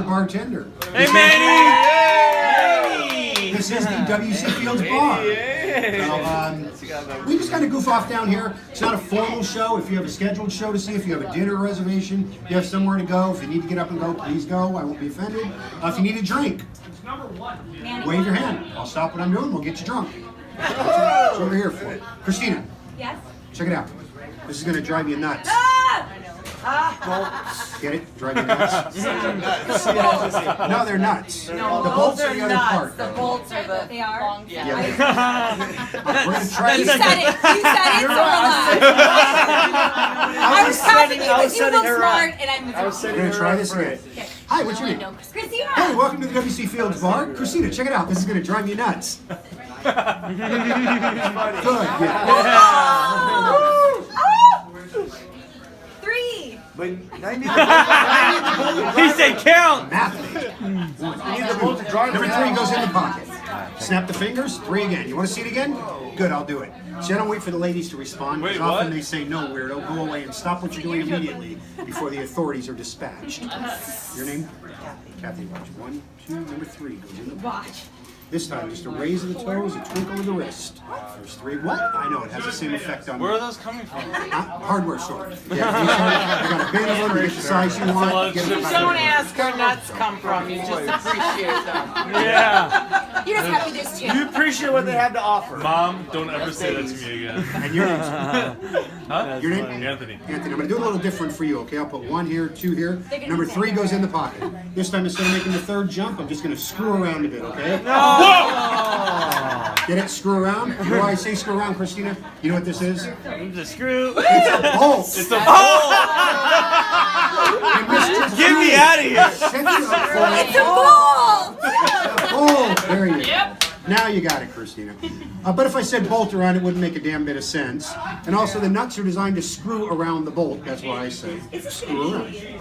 bartender. Hey, Manny! This is the W.C. Fields Bar. We just kind of goof off down here. It's not a formal show. If you have a scheduled show to see, if you have a dinner reservation, you have somewhere to go. If you need to get up and go, please go. I won't be offended. If you need a drink, wave your hand. I'll stop what I'm doing. We'll get you drunk. That's what we're here for. Christina. Yes? Check it out. This is going to drive you nuts. Get it? Drive you nuts? No, they're nuts. No, the bolts are the other nuts. part. The bolts are the They are? long Yeah. We're going to try You this. said it. You said it, so hold on. I was copying you, but you look smart, and I'm We're going to try this again. Hi, what's your name? Christina. Hey, welcome to the W.C. Fields Bar. Christina, check it out. This is going to drive you nuts. Good. Yeah. Three. But I need He said count! Math. the bolt to drive. Number 3 goes in the pocket. Snap the fingers. 3 again. You want to see it again? Good, I'll do it. See, I don't wait for the ladies to respond. Wait, because often what? they say, no, weirdo, go away and stop what you're doing immediately before the authorities are dispatched. Your name? Kathy, watch. 1, 2, number 3 goes in the pocket. Watch. This time, just a raise of the toes, a twinkle of the wrist. There's 3. What? I know, it has the same effect on Where me. are those coming from? Hardware store. Yeah, I got a bin of them, you get the size you want. Get it. Don't ask where nuts come from. You just appreciate them. Yeah. You're just happy there's two. You appreciate what they have to offer. Mom, don't ever say that to me again. And your name? Huh? Your name? Anthony. Anthony, I'm going to do it a little different for you, okay? I'll put 1 here, 2 here. Number 3 goes in the pocket. This time, instead of making the 3rd jump, I'm just going to screw around a bit, okay? Get it? Screw around? You know why I say screw around, Christina? You know what this is? The screw. It's a bolt. It's a bolt! And Mr. Get me out of here! Set you up for it. It's a ball. Oh, there you go. Now you got it, Christina. But if I said bolt around, it wouldn't make a damn bit of sense. And also, the nuts are designed to screw around the bolt. That's why I say screw around. It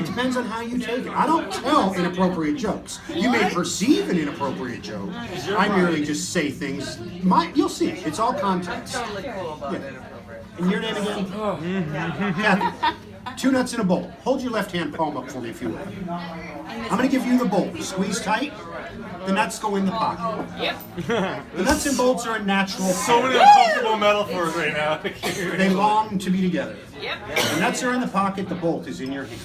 depends on how you take it. I don't tell inappropriate jokes. You may perceive an inappropriate joke. I merely just say things. You'll see. It's all context. Totally cool about it. And your name again? Kathy. 2 nuts in a bowl. Hold your left hand palm up for me if you will. I'm going to give you the bolt. Squeeze tight. The nuts go in the pocket. The nuts and bolts are a natural So pair. many uncomfortable metaphors right now. They long to be together. The nuts are in the pocket. The bolt is in your hand.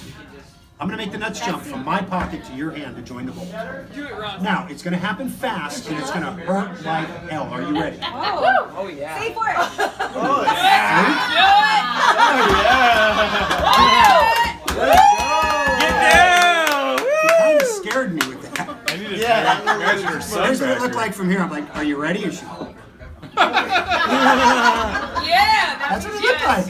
I'm going to make the nuts jump from my pocket to your hand to join the bolt. Now, it's going to happen fast, and it's going to hurt like hell. Are you ready? Oh yeah. Say for it. Get down! You kind of scared me with that. I need to imagine her son Here's what it back looked here. like from here. I'm like, are you ready? And she, Yeah. that's what it looked like.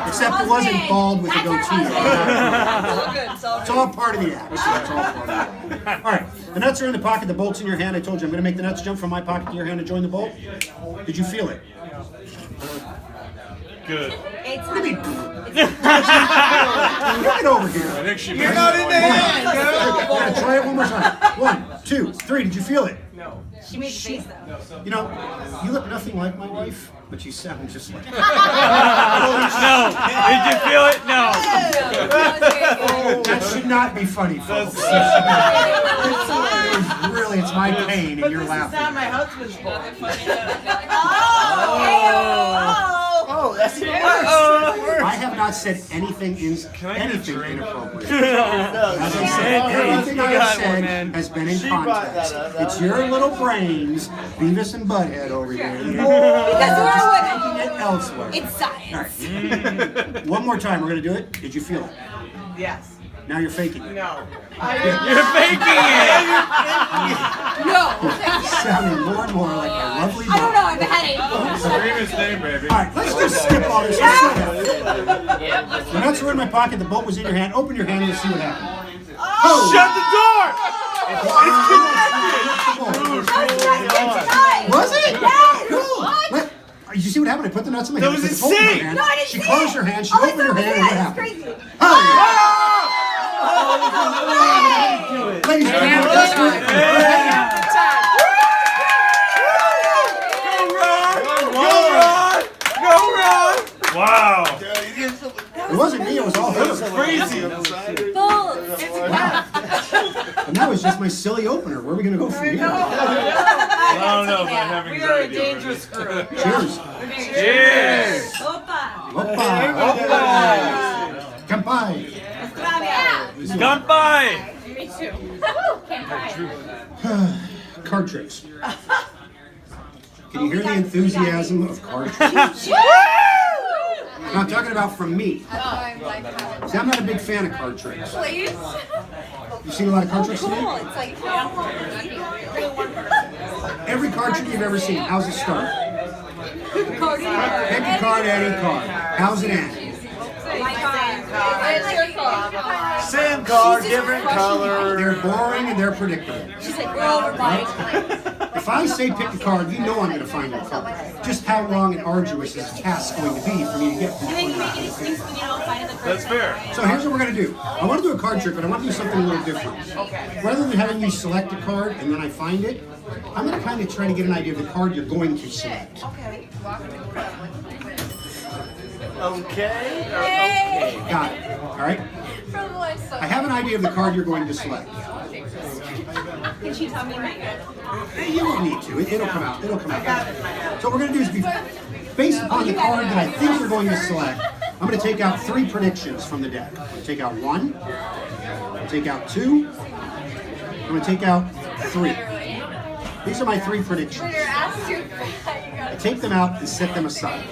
Except it wasn't bald with a goatee. It's all good. It's all It's all part of the act. It's all part of the act. All right, the nuts are in the pocket, the bolt's in your hand. I told you I'm going to make the nuts jump from my pocket to your hand to join the bolt. Did you feel it? Good. It's What do you mean? Get over here. I think she You're not in the hand, Yeah, try it one more time. 1, 2, 3. Did you feel it? She made the face though. You know, you look nothing like my wife, but you sound just like her. No. Did you feel it? No. That should not be funny, folks. Really, it's my pain and you're This is not laughing. my husband's bowl. Oh, that's even worse. I have not said anything I get a drink? inappropriate. As I said, everything I have said has been in context. It's your little brains, Beavis and Butthead over here. Because we're women. Taking it elsewhere. It's science. One more time, we're gonna do it. Did you feel it? Yes. Now you're faking it. No. You're faking it! No. Sounding more and more like a lovely I don't boy. know. I have a headache. Scream his name, baby. All right, let's just skip all this. Let's see what happens. The nuts were in my pocket. The bolt was in your hand. Open your hand and let's see what happens. Oh! Shut the door! Was it? Yes. Cool. Let- Did you see what happened? I put the nuts in my hand. That was put the bolt in my insane. hand. No, I didn't She see closed it. her hand. She All I opened her saw was hand. And this. what It's happened? crazy. Ladies and gentlemen, let's do it. Go, Ron! Wow. It wasn't me. It was all her. crazy. Full. And that was just my silly opener. Where are we going to go from here? I don't know if I have We are a anxiety already. dangerous group. Cheers. Cheers! Opa. Opa. Kampai. Gunpie! Me too. Card tricks. Can you hear the enthusiasm of card tricks? I'm not talking about from me. See, I'm not a big fan of card tricks. Please. You seen a lot of card tricks Cool. today? It's like Every card trick you've ever seen, how's it start? Cody. Pick a card, any card. How's it end? Same card, different color. They're boring and they're predictable. She's like, we're over buddy. If I say pick a card, you know I'm going to find your card. Just how long and arduous is the task going to be for me to get You think you make any swings when you don't find it the That's first fair. So here's what we're going to do. I want to do a card trick, but I want to do something a little different. Rather than having you select a card and then I find it, I'm going to kind of try to get an idea of the card you're going to select. Okay. Got it. All right? I have an idea of the card you're going to select. Can she tell me my You don't need to. It'll come out. It'll come out. So what we're going to do is, based upon the card that I think you're going to select, I'm going to take out 3 predictions from the deck. I'm going to take out 1. I'm going to take out 2. I'm going to take out 3. These are my 3 predictions. I take them out and set them aside.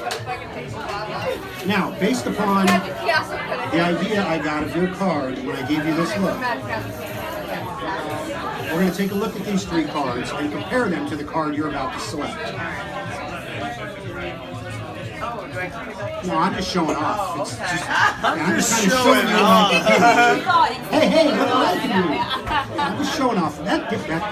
Now, based upon the idea I got of your card when I gave you this look, we're going to take a look at these 3 cards and compare them to the card you're about to select. No, I'm just showing off. It's just, I'm just kind of showing you what I can do. Hey, look what I can do. I'm just showing off. Get back.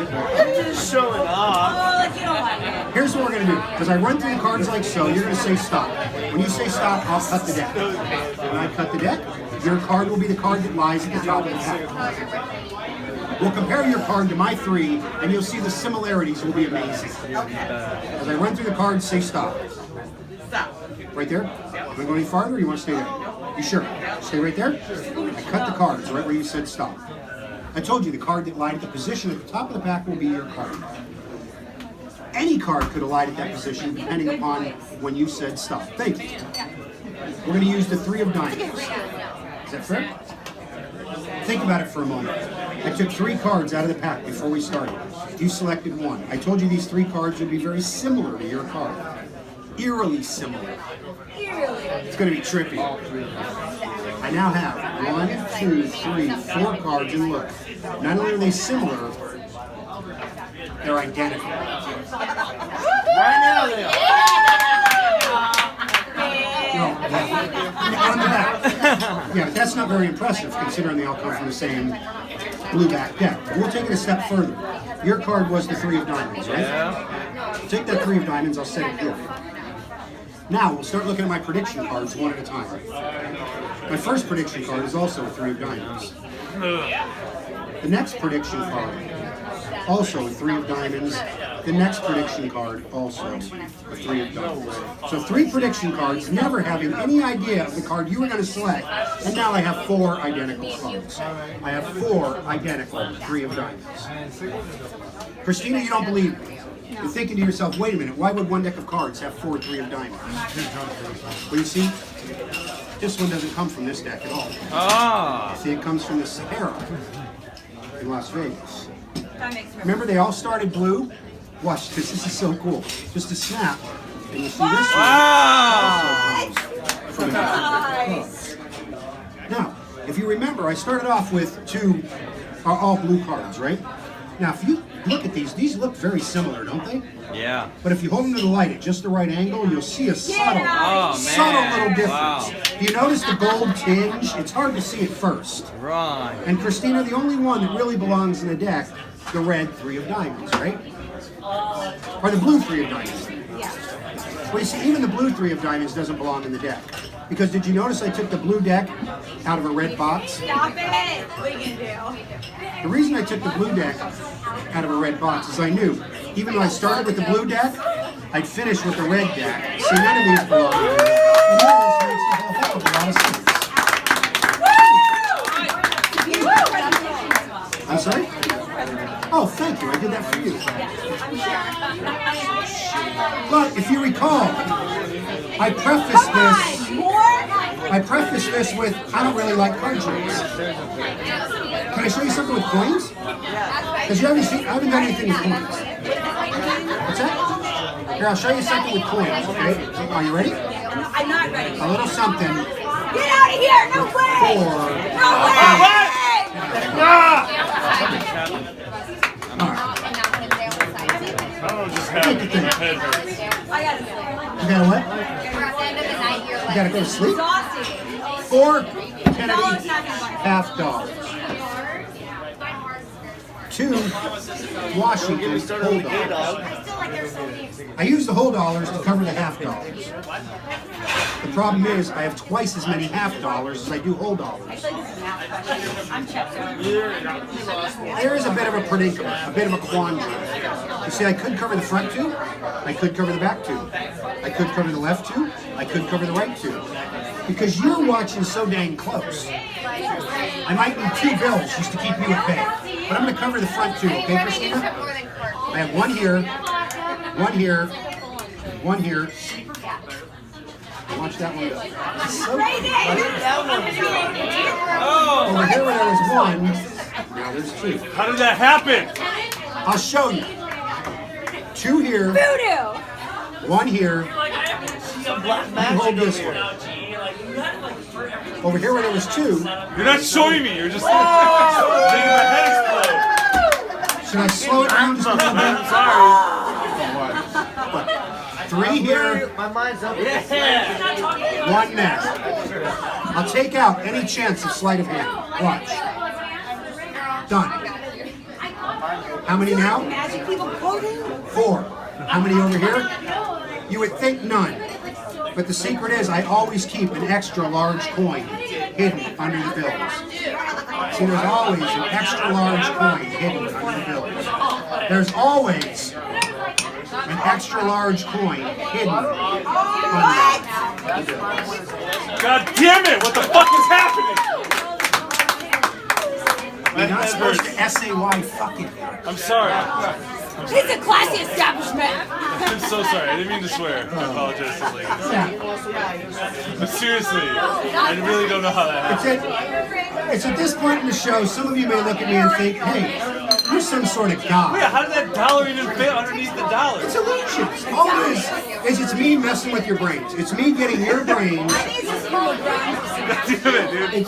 Showing off. Here's what we're going to do. As I run through the cards like so, you're going to say stop. When you say stop, I'll cut the deck. When I cut the deck, your card will be the card that lies at the top of the pack. We'll compare your card to my 3, and you'll see the similarities will be amazing. As I run through the cards, say stop. Stop. Right there? Want to go any farther or you want to stay there? You sure? Stay right there? I cut the cards right where you said stop. I told you the card that lied at the position at the top of the pack will be your card. Any card could have lied at that position depending upon when you said stop. Thank you. We're going to use the 3 of diamonds. Is that fair? Think about it for a moment. I took 3 cards out of the pack before we started. You selected 1. I told you these 3 cards would be very similar to your card. Eerily similar. It's going to be trippy. I now have 1, 2, 3, 4 cards, and look. Not only are they similar, they're identical. Right now they are. No, on the back. Yeah, but that's not very impressive considering they all come from the same blue back deck. But we'll take it a step further. Your card was the 3 of diamonds, right? Yeah. Take that 3 of diamonds, I'll set it here. Now, we'll start looking at my prediction cards one at a time. My first prediction card is also a 3 of diamonds. The next prediction card, also a 3 of diamonds. The next prediction card, also a 3 of diamonds. So 3 prediction cards, never having any idea of the card you were going to select, and now I have 4 identical cards. I have 4 identical 3 of diamonds. Christina, you don't believe me. You're thinking to yourself, wait a minute, why would one deck of cards have 4 3 of diamonds? Well, you see, this one doesn't come from this deck at all. Ah. See, it comes from the Sahara in Las Vegas. Remember, they all started blue? Watch this, this is so cool. Just a snap, and you see this one Wow. also comes from the deck of cards. Now, if you remember, I started off with 2 are all blue cards, right? Now, if you look at these look very similar, don't they? Yeah. But if you hold them to the light at just the right angle, you'll see a subtle little difference. Wow. Do you notice the gold tinge? It's hard to see at first. Right. And Christina, the only one that really belongs in the deck, the red 3 of diamonds, right? Or the blue 3 of diamonds. Well, you see, even the blue 3 of diamonds doesn't belong in the deck. Because did you notice I took the blue deck out of a red box? Stop it! What are you gonna do? The reason I took the blue deck out of a red box is I knew, even though I started with the blue deck, I'd finish with the red deck. See, none of these belong in there. And none of this makes a whole heck of a lot of sense. If you recall, I prefaced this with, I don't really like card tricks. Can I show you something with coins? Because I haven't done anything with coins. What's that? Here, I'll show you something with coins, okay? Are you ready? I'm not ready. A little something. Get out of here! No way! For... No way! Take the thing. I gotta go. You gotta what? You gotta go to sleep? $4 Kennedy half dollars. 2 Washington whole dollars. I use the whole dollars to cover the half dollars. The problem is I have twice as many half dollars as I do whole dollars. There is a bit of a predicament, a bit of a quandary. You see, I could cover the front 2, I could cover the back 2, I could cover the left 2, I could cover the right 2. Because you're watching so dang close. I might need 2 bills just to keep you at bay. But I'm going to cover the front 2, okay, Christina? I have 1 here, 1 here, 1 here. Watch that one go. So over here where there was 1, now there's 2. How did that happen? I'll show you. 2 here, Voodoo! 1 here. You hold this one. Over here where there was 2. You're not showing me. You're just making my head explode. Should I slow it down just a little bit? Sorry. 3 here, My mind's up. 1 there. I'll take out any chance of sleight of hand. Watch. Done. How many now? Magic people quoting? 4. How many over here? You would think none. But the secret is I always keep an extra large coin hidden under the bills. See, there's always an extra large coin hidden under the bills. There's always an extra large coin hidden under the bills. God damn it! What the fuck is happening? You're not supposed to S-A-Y fucking. I'm sorry. It's a classy establishment. I'm so sorry. I didn't mean to swear. I apologize. But seriously, I really don't know how that happened. It's at this point in the show, some of you may look at me and think, hey, you're some sort of god. Wait, how did that dollar even fit underneath the dollar? It's illusions. All it is it's me messing with your brains. It's me getting your brains. God damn it, dude.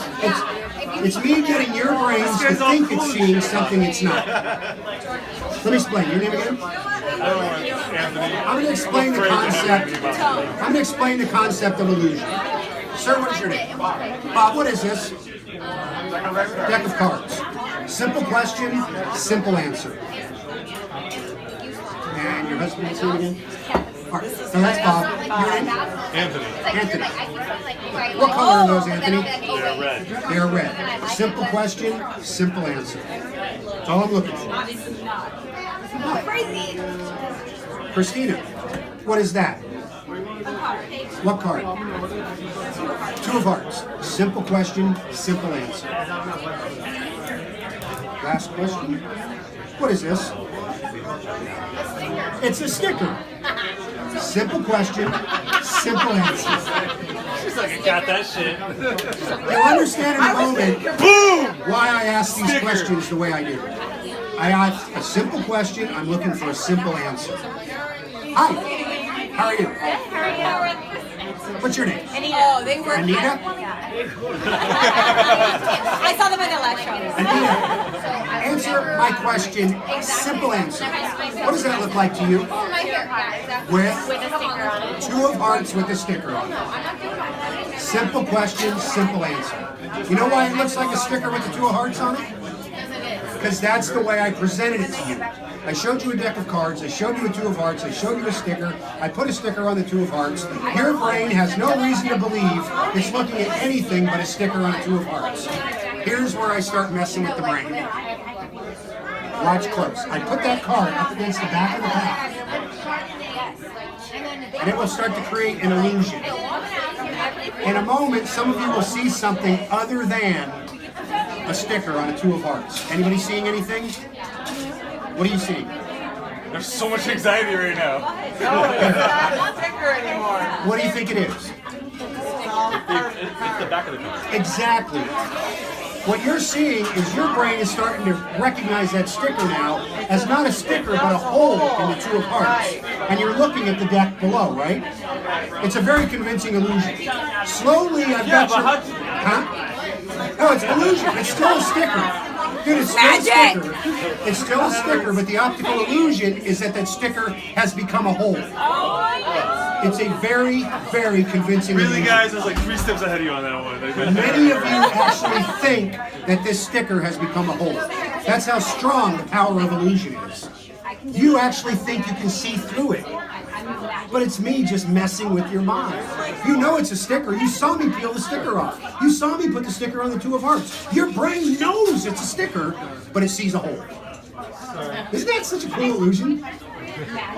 It's me getting your brains to think it's seeing something it's not. Let me explain. Your name again? I don't know, Anthony. I'm going to explain the concept. I'm going to explain the concept of illusion. Sir, what is your name? Bob, what is this? Deck of cards. Simple question, simple answer. And your husband's name again? All right, so that's Bob. Your name? Anthony. Anthony. What color are those, Anthony? They're red. They are red. Simple question, simple answer. That's all I'm looking for. Crazy. Christina, what is that? What card? 2 of hearts. Simple question, simple answer. Last question. What is this? It's a sticker. Simple question, simple answer. She's like, I got that shit. You'll understand in a moment Boom! why I ask these Sticker. questions the way I do. I ask a simple question, I'm looking for a simple answer. Hi, how are you? What's your name? Anita. Oh, they were. Anita? I saw them in the last show. Anita, answer my question, simple answer. What does that look like to you? With 2 of hearts with a sticker on it. Simple question, simple answer. You know why it looks like a sticker with the 2 of hearts on it? Because that's the way I presented it to you. I showed you a deck of cards, I showed you a 2 of hearts, I showed you a sticker, I put a sticker on the 2 of hearts. Your brain has no reason to believe it's looking at anything but a sticker on a 2 of hearts. Here's where I start messing with the brain. Watch close. I put that card up against the back of the pack, and it will start to create an illusion. In a moment, some of you will see something other than a sticker on a 2 of hearts. Anybody seeing anything? What are you seeing? There's so much anxiety right now. No, it's not a sticker anymore. What do you think it is? It's the back of the car. Exactly. What you're seeing is your brain is starting to recognize that sticker now as not a sticker but a hole in the two of hearts. And you're looking at the deck below, right? It's a very convincing illusion. Slowly, I've got your... Huh? No, it's an illusion. It's still a sticker. Dude, it's still a sticker. It's still a sticker, but the optical illusion is that that sticker has become a hole. It's a very, very convincing Really, illusion. guys, I was like 3 steps ahead of you on that one. Many of you actually think that this sticker has become a hole. That's how strong the power of illusion is. You actually think you can see through it. But it's me just messing with your mind. You know it's a sticker. You saw me peel the sticker off. You saw me put the sticker on the two of hearts. Your brain knows it's a sticker, but it sees a hole. Isn't that such a cool illusion?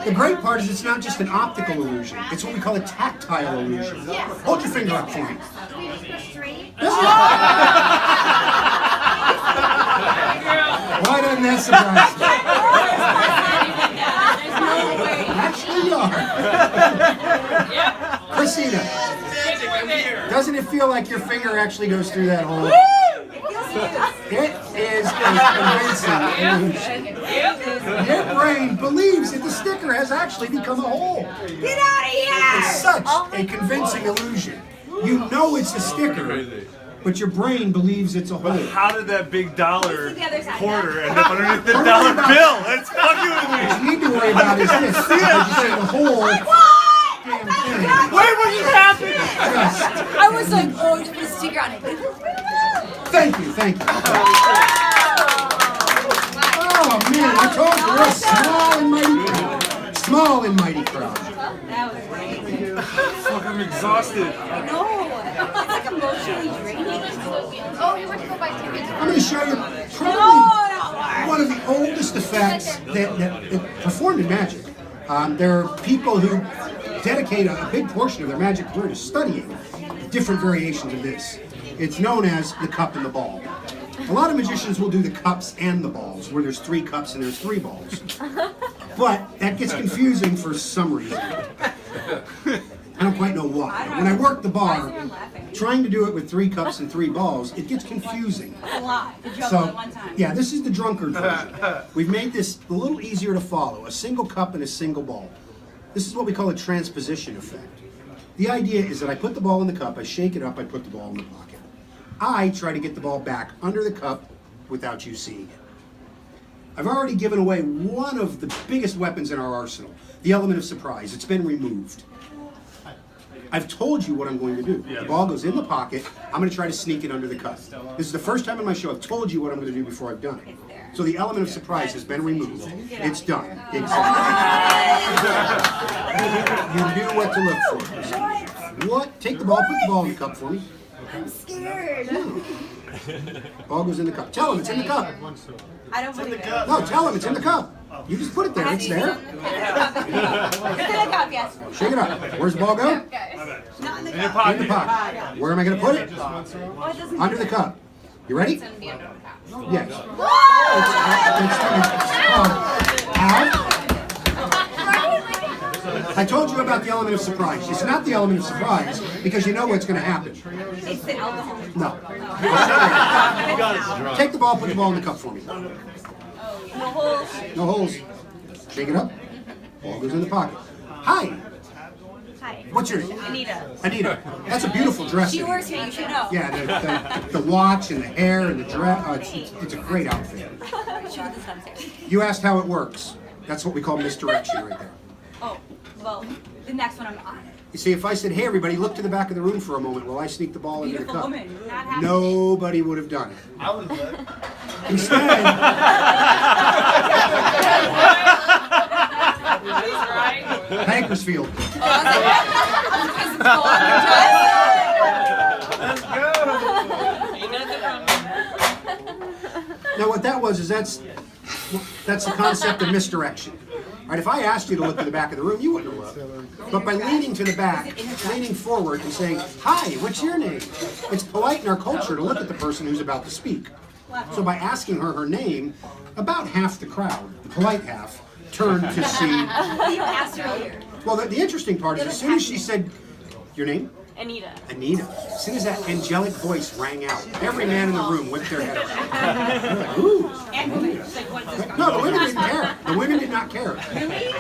The great part is it's not just an optical illusion. It's what we call a tactile illusion. Hold your finger up for me. Why doesn't that surprise you? Actually, you are. Christina, doesn't it feel like your finger actually goes through that hole? It is a convincing illusion. Your brain believes that the sticker has actually become a hole. Get out of here! It's such a convincing illusion. You know it's a sticker, but your brain believes it's a hole. How did that big dollar quarter end up underneath the dollar bill? That's fucking with me. What you need to worry about is this. Because you see the whole damn thing. Wait, what just happened? Just, I was like, oh, just put a sticker on it. thank you, thank you. Oh man, I told you we're a small and mighty crowd. Small and mighty crowd. That was great. Fuck, I'm exhausted. No, it's like emotionally draining. Oh, you went to go buy tickets. I'm going to show you probably one of the oldest effects that performed in magic. There are people who dedicate a big portion of their magic career to studying different variations of this. It's known as the cup and the ball. A lot of magicians will do the cups and the balls, where there's 3 cups and there's 3 balls. But that gets confusing for some reason. I don't quite know why. When I work the bar, trying to do it with 3 cups and 3 balls, it gets confusing. A lot. The juggle So, at one time. yeah, this is the drunkard version. We've made this a little easier to follow. A single cup and a single ball. This is what we call a transposition effect. The idea is that I put the ball in the cup, I shake it up, I put the ball in the pocket. I try to get the ball back under the cup without you seeing it. I've already given away one of the biggest weapons in our arsenal, the element of surprise. It's been removed. I've told you what I'm going to do. The ball goes in the pocket. I'm going to try to sneak it under the cup. This is the first time in my show I've told you what I'm going to do before I've done it. So the element of surprise has been removed. It's done. Exactly. You knew what to look for. What? Take the ball, put the ball in the cup for me. I'm scared. Ball goes in the cup. Tell him it's in the cup. I don't believe it. No, tell him it's in the cup. You just put it there. It's there. It's in the cup, yes. Shake it up. Where's the ball go? Not in the In your cup. In the pocket. pocket. Where am I going to put it? Oh, it doesn't Under the cup. You ready? It's gonna be under the cap. Yes. I told you about the element of surprise. It's not the element of surprise because you know what's going to happen. It's the alcohol. No. Take the ball, put the ball in the cup for me. No holes. No holes. Shake it up. Ball goes in the pocket. Hi. Hi. What's your name? Anita. Anita. That's a beautiful dress. She Anita. works here, you should know. Yeah, the watch and the hair and the dress. It's a great outfit. She put this downstairs. You asked how it works. That's what we call misdirection right there. Oh, well, the next one I'm on. You see, if I said, hey, everybody, look to the back of the room for a moment while I sneak the ball into the Beautiful cup, woman. Not happy. nobody would have done it. I would have done. Instead, Bakersfield. Now, what that was is that's the concept of misdirection. Right, if I asked you to look to the back of the room, you wouldn't have looked. But by leaning to the back, leaning forward and saying, hi, what's your name? It's polite in our culture to look at the person who's about to speak. So by asking her name, about half the crowd, the polite half, turned to see. You asked earlier. Well, the interesting part is as soon as she said, your name? Anita. Anita. As soon as that angelic voice rang out, every man in the room whipped their head around. They're like, ooh. And women. She's like, what is this? No, the women didn't care. The women did not care.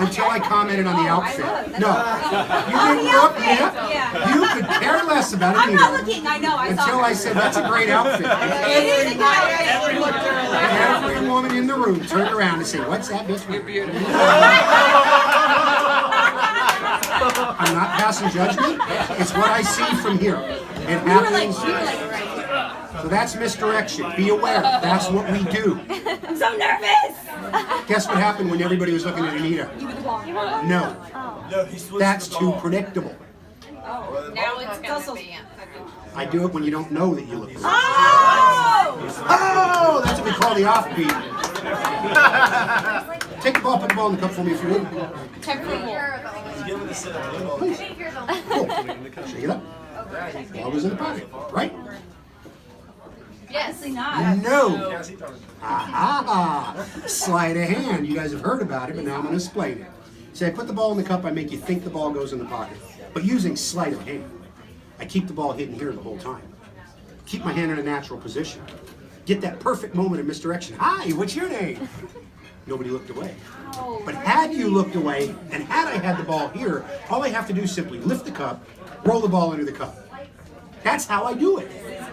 Until I commented on the outfit. No. You didn't look, yeah. You could care less about it I'm not either. looking, I know, I saw Until her. I said, that's a great outfit. It is a good outfit. Every woman in the room turned around and said, what's that bitch wearing? I'm not passing judgment. It's what I see from here. It You were like, happens. right. So that's misdirection. Be aware. That's what we do. I'm so nervous. Guess what happened when everybody was looking at Anita? You were the ball. No. That's too predictable. Now it's gonna be. I do it when you don't know that you look. Oh! Oh, that's what we call the offbeat. Take the ball, put the ball in the cup for me if you would. Please. Cool. Shake it up. Ball was in the pocket, right? Yes. Not. No. Aha. Sleight of hand. You guys have heard about it, but now I'm going to explain it. Say I put the ball in the cup, I make you think the ball goes in the pocket. But using sleight of hand. I keep the ball hidden here the whole time. Keep my hand in a natural position. Get that perfect moment of misdirection. Hi, what's your name? Nobody looked away. But had you looked away, and had I had the ball here, all I have to do is simply lift the cup, roll the ball into the cup. That's how I do it.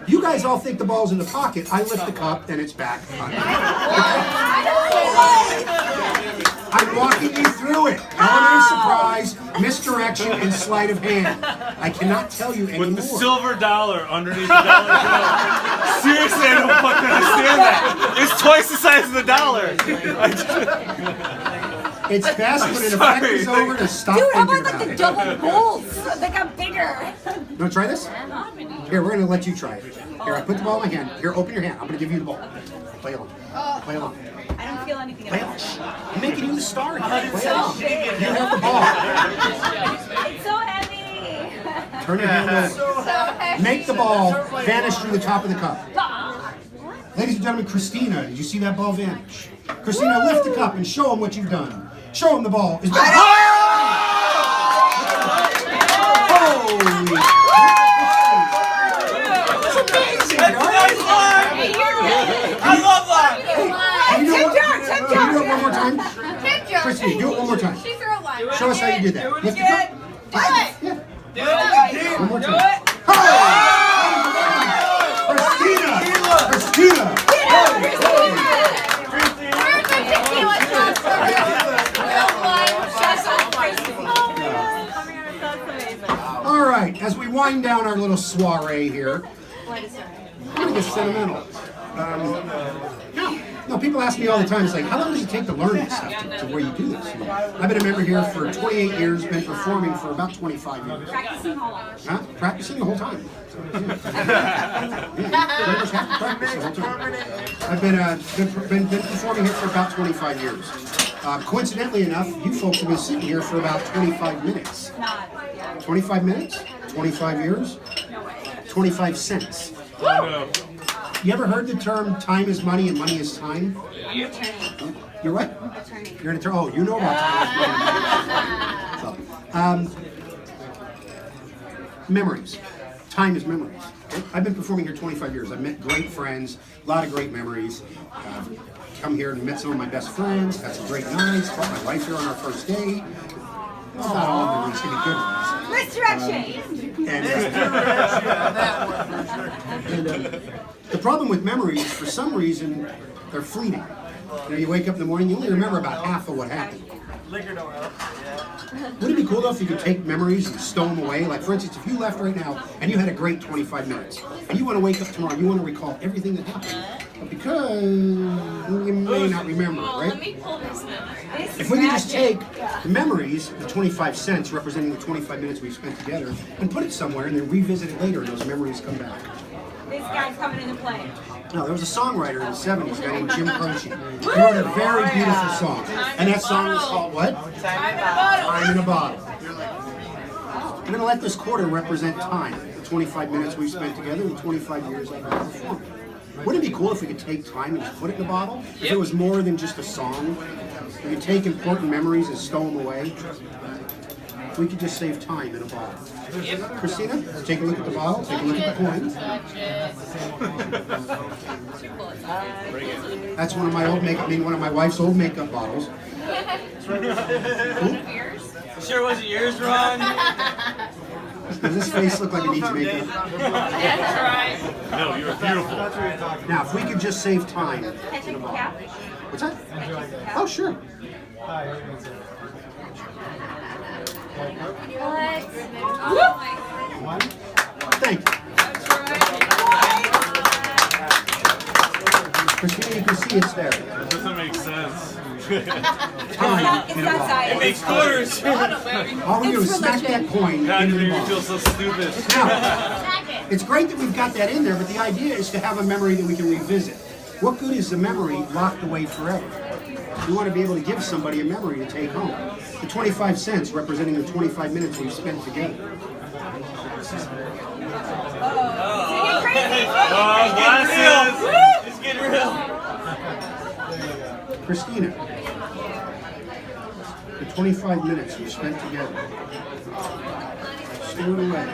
You guys all think the ball's in the pocket. I lift the cup, and it's back. I'm walking you through it. Element of surprise, misdirection, and sleight of hand. I cannot tell you anymore. With the silver dollar underneath the dollar bill. Seriously, I don't fucking understand that. It's twice the size of the dollar. It's best when an effect is over to stop Dude, how thinking about like about the it. double bulls? They got bigger. You want to try this? Here, we're going to let you try it. Here, I put the ball in my hand. Here, open your hand. I'm going to give you the ball. Play along. Play along. I don't feel anything Play at along. all. I'm making you the star here. Play so along. big. You have the ball. It's so heavy. Turn your hand over. Make the ball vanish through the top of the cup. Ladies and gentlemen, Christina, did you see that ball vanish? Christina, lift the cup and show them what you've done. Show them the ball. Is back. Holy! That's amazing, guys. I love that. Can you do it one more time? Tip jar. Christina, do it one more time. She threw a line. Show us how you did that. Lift the cup. Do it. Yeah. One more time. Christina! Christina! Where's my tequila shots? All right, as we wind down our little soiree here, I'm going to get sentimental. No, people ask me all the time, it's like, how long does it take to learn this stuff to where you do this? You know, I've been a member here for 28 years, been performing for about 25 years. Practicing how long? Huh? Practicing the whole time. Pretty much have to practice the whole time. I've been performing here for about 25 years. Coincidentally enough, you folks have been sitting here for about 25 minutes. Not. 25 minutes? 25 years? 25 cents. No. You ever heard the term time is money and money is time? I'm returning. You're what? Returning. You're an attorney. Oh, you know about time is money. Memories. Time is memories. I've been performing here 25 years. I've met great friends, a lot of great memories. Come here and met some of my best friends, had some great nights, brought my wife here on our first date. Well, not all memories, to be good ones. Misdirection. And the problem with memories, for some reason, they're fleeting. You know, you wake up in the morning, you only remember about half of what happened. Wouldn't it be cool though if you could take memories and stow them away? Like for instance, if you left right now and you had a great 25 minutes, and you want to wake up tomorrow, you want to recall everything that happened, but because you may not remember, right? Let me pull this memory. If we could just take the memories, the 25 cents representing the 25 minutes we've spent together, and put it somewhere and then revisit it later and those memories come back. This guy's coming into play. No, there was a songwriter in the 70s, a guy named Jim Croce. He wrote a very beautiful song. And that song was called what? Time in a Bottle. I'm going to let this quarter represent time. The 25 minutes we've spent together and 25 years I've been performing. Wouldn't it be cool if we could take time and just put it in a bottle? If it was more than just a song? We could take important memories and stow them away. We could just save time in a bottle. Christina, take a look at the bottle. Take a look at the coin. That's one of my old makeup. I mean, one of my wife's old makeup bottles. Sure wasn't yours, Ron? Does this face look like it needs makeup? That's right. No, you're beautiful. Now, if we could just save time in a bottle. What's that? Oh, sure. What? Thank you. Christina, you can see it's there. That doesn't make sense. Time It's in a not bottle. science. Makes quarters. All we do is smack that coin God, into you the make me feel bottle. so stupid. Now, it's great that we've got that in there, but the idea is to have a memory that we can revisit. What good is the memory locked away forever? We want to be able to give somebody a memory to take home. The 25 cents representing the 25 minutes we've spent together. Oh, glasses. It's getting real. Christina, the 25 minutes we spent together. Stow it away.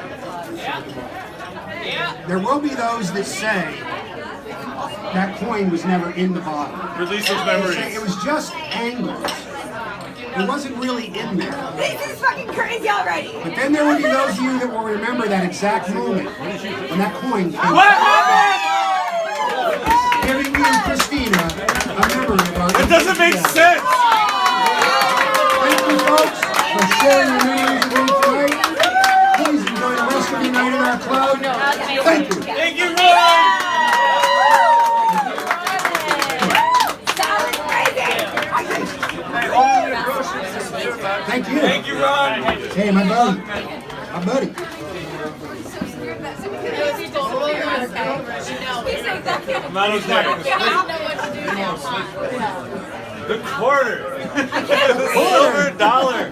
There will be those that say that coin was never in the bottle. Release those Say memories. it was just angles. It wasn't really in there. This is fucking crazy already. But then there will be those of you that will remember that exact moment when that coin came. What happened? Giving you, Christina, a memory of our It doesn't make sense. Thank you, folks, for sharing your memories with me tonight. Please enjoy the rest of your night in our club. Thank you. Thank you, Ron. Solid crazy. Thank you. Thank you, Ron. Hey, my buddy. My buddy. I'm not okay. The quarter. The silver dollar.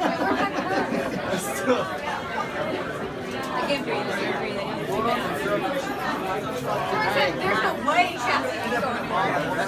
There's no way, Chef.